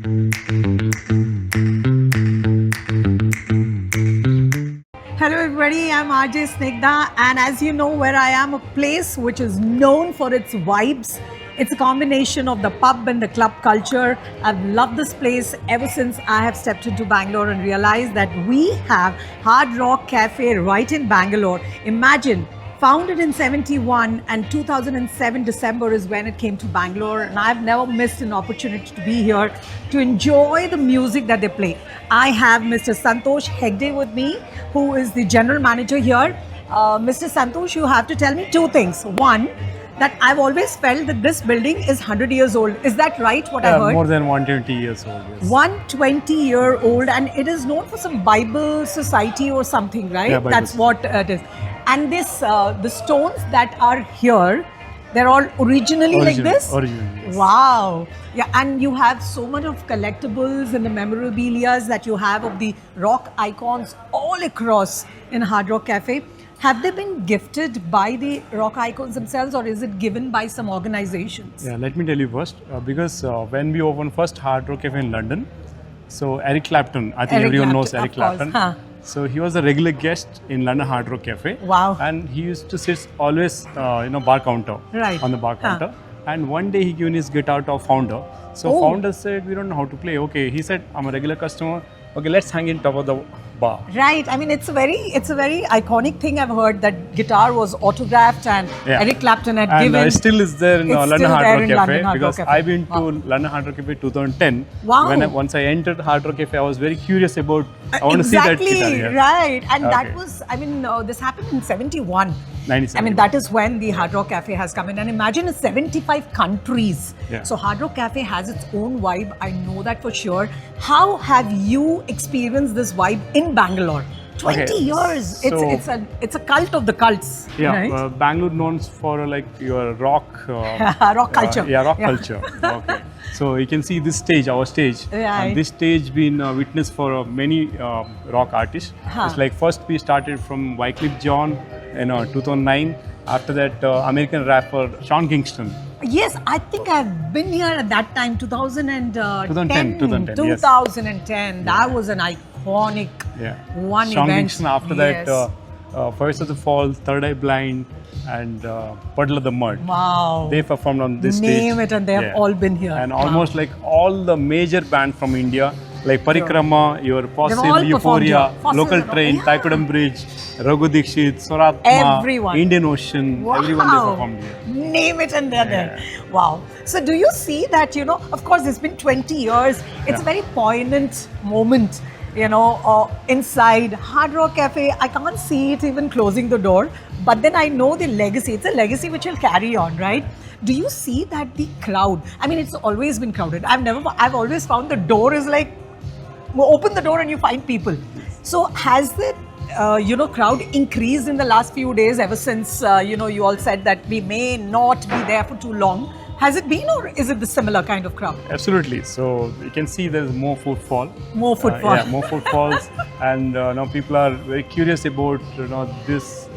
Hello everybody, I'm RJ Snigdha, and as you know where I am, a place which is known for its vibes. It's a combination of the pub and the club culture. I've loved this place ever since I have stepped into Bangalore and realized that we have Hard Rock Cafe right in Bangalore. Imagine, founded in 71 and 2007 December is when it came to Bangalore, and I've never missed an opportunity to be here to enjoy the music that they play. I have Mr. Santosh Hegde with me, who is the general manager here. Mr. Santosh, you have to tell me two things. One, that I've always felt that this building is 100 years old. Is that right, what I heard? More than 120 years old. Yes. 120-year-old, and it is known for some Bible society or something, right? Yeah, Bible That's what it is. And this, the stones that are here, they're all originally like this? Originally, yes. Wow. Yeah, and you have so much of collectibles and the memorabilia that you have of the rock icons all across in Hard Rock Cafe. Have they been gifted by the rock icons themselves, or is it given by some organizations? Yeah, let me tell you first, because when we opened first Hard Rock Cafe in London, so Eric Clapton, I think everyone knows Eric Clapton. Huh. So he was a regular guest in London Hard Rock Cafe. Wow. And he used to sit always, bar counter. Right. On the bar counter. And one day he gave his guitar to a founder. So founder said, we don't know how to play. Okay, he said, I'm a regular customer. Okay, let's hang in top of the bar. Right. I mean, it's a very iconic thing. I've heard that guitar was autographed, and Eric Clapton had given. And still is there in London Hard Rock Cafe, because Cafe. I've been to London Hard Rock Cafe 2010. Wow. Once I entered Hard Rock Cafe, I was very curious about. I want to see that guitar. Exactly. Right. And that was. I mean, this happened in 71. 97. I mean, that is when the Hard Rock Cafe has come in. And imagine it's 75 countries. Yeah. So Hard Rock Cafe has its own vibe. I know that for sure. How have you experienced this vibe in Bangalore? 20 years. It's a cult of the cults. Yeah, right? Bangalore known for like your rock. Rock culture. Rock culture. Okay. So you can see this stage, our stage. Right. And this stage been witnessed for many rock artists. It's like first we started from Wycliffe Jean in 2009. After that, American rapper Sean Kingston. Yes, I think I've been here at that time, 2010. 2010, yes. 2010. That was an iconic one Sean event. Kingston, after that, First of the Fall, Third Eye Blind, and Puddle of the Mud. Wow. They performed on this stage. Name it, and they have all been here. And almost like all the major bands from India, like Parikrama, your Fossil, Euphoria, Local Train, Taikudam Bridge, Raghu Dixit, Soratma, everyone. Indian Ocean, everyone they performed here. Name it, and they're there. Wow. So do you see that, of course, it's been 20 years. It's a very poignant moment, inside Hard Rock Cafe. I can't see it even closing the door, but then I know the legacy. It's a legacy which will carry on, right? Do you see that the crowd, I mean, it's always been crowded. I've always found the door is like, open the door and you find people. So has the crowd increased in the last few days ever since you all said that we may not be there for too long? Has it been, or is it the similar kind of crowd? Absolutely. So you can see there's more footfall. More footfall. More footfalls, and now people are very curious about this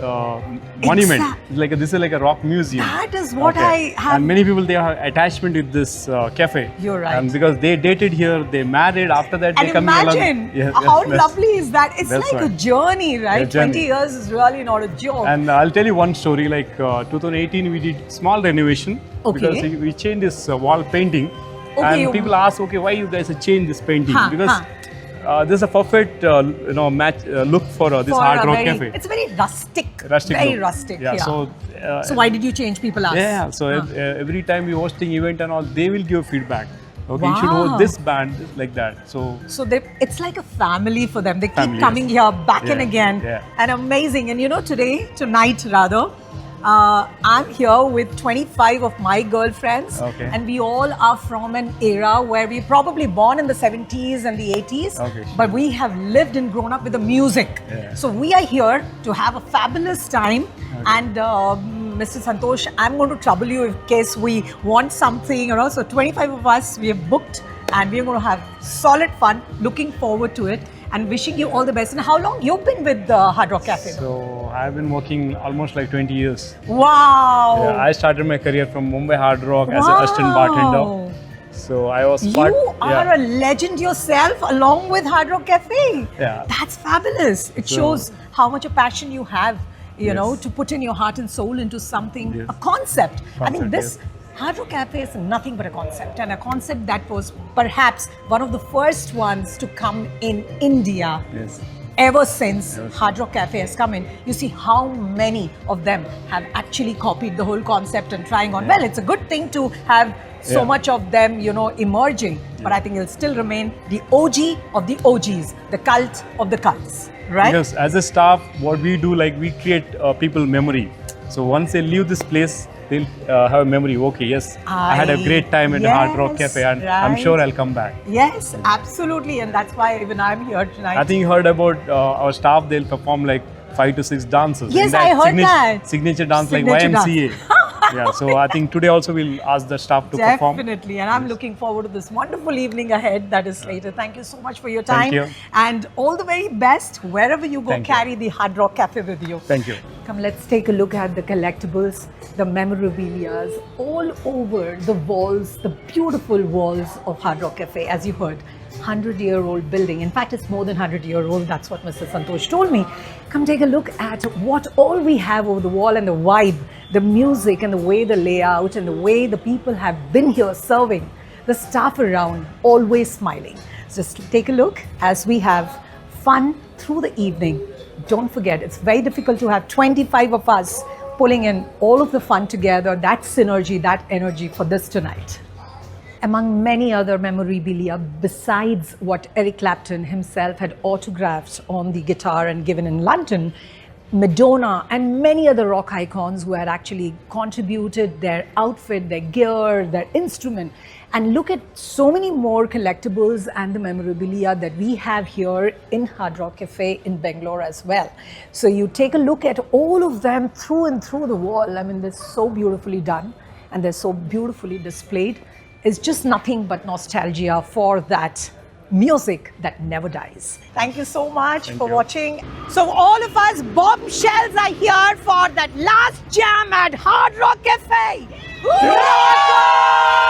monument. This is like a rock museum. That is what I have. And many people, they have attachment with this cafe. You're right. And because they dated here, they married. After that, they come along. Imagine how lovely is that? It's like a journey, right? A journey. 20 years is really not a joke. And I'll tell you one story. Like 2018, we did small renovation. Okay. Because we changed this wall painting. Okay. And people ask, okay, why you guys have changed this painting? Because this is a perfect match look for this Hard Rock Cafe. It's very rustic. Very rustic. Yeah. So why did you change? People ask. Yeah. So every time we hosting event and all, they will give feedback. Okay, you should host this band like that. So it's like a family for them. They keep coming here back and again. Yeah. And amazing. And tonight rather, I'm here with 25 of my girlfriends, and we all are from an era where we probably born in the 70s and the 80s, but we have lived and grown up with the music. So we are here to have a fabulous time, and Mr. Santosh, I'm going to trouble you in case we want something, so 25 of us, we have booked, and we're going to have solid fun, looking forward to it. And wishing you all the best. And how long you've been with the Hard Rock Cafe? So I've been working almost like 20 years. Wow! Yeah, I started my career from Mumbai Hard Rock as an assistant bartender. So I was part. You are a legend yourself, along with Hard Rock Cafe. Yeah. That's fabulous. It So- shows how much a passion you have, you know, Yes. to put in your heart and soul into something, Yes. a concept. I mean, Concept, this Hard Rock Cafe is nothing but a concept, and a concept that was perhaps one of the first ones to come in India. Yes. Ever since Yes. Hard Rock Cafe has come in, you see how many of them have actually copied the whole concept and trying on. Yeah. Well, it's a good thing to have so Yeah. much of them, you know, emerging. But I think it'll still remain the OG of the OGs, the cult of the cults, right? Because as a staff, what we do, like we create people memory. So once they leave this place, they'll have a memory. Okay, yes, I had a great time at Hard Rock Yes, Cafe, and I'm right. sure I'll come back. Yes, absolutely. And that's why even I'm here tonight. I think you heard about our staff. They'll perform like 5 to 6 dances. Yes, In that I heard that. Signature dance Signature like YMCA. Yeah, so I think today also we'll ask the staff to perform. Definitely, and I'm looking forward to this wonderful evening ahead that is later. Thank you so much for your time. Thank you. And all the very best wherever you go. Thank you. Carry the Hard Rock Cafe with you. Thank you. Come, let's take a look at the collectibles, the memorabilia all over the walls, the beautiful walls of Hard Rock Cafe. As you heard, 100-year-old building. In fact, it's more than 100-year-old. That's what Mr. Santosh told me. Come take a look at what all we have over the wall and the vibe, the music and the way the layout and the way the people have been here serving, the staff around, always smiling. So just take a look as we have fun through the evening. Don't forget, it's very difficult to have 25 of us pulling in all of the fun together, that synergy, that energy for this tonight. Among many other memorabilia, besides what Eric Clapton himself had autographed on the guitar and given in London, Madonna and many other rock icons who had actually contributed their outfit, their gear, their instrument. And look at so many more collectibles and the memorabilia that we have here in Hard Rock Cafe in Bangalore as well. So you take a look at all of them through and through the wall. I mean, they're so beautifully done and they're so beautifully displayed. It's just nothing but nostalgia for that music that never dies. Thank you so much for watching. So all of us bombshells are here for that last jam at Hard Rock Cafe. Welcome!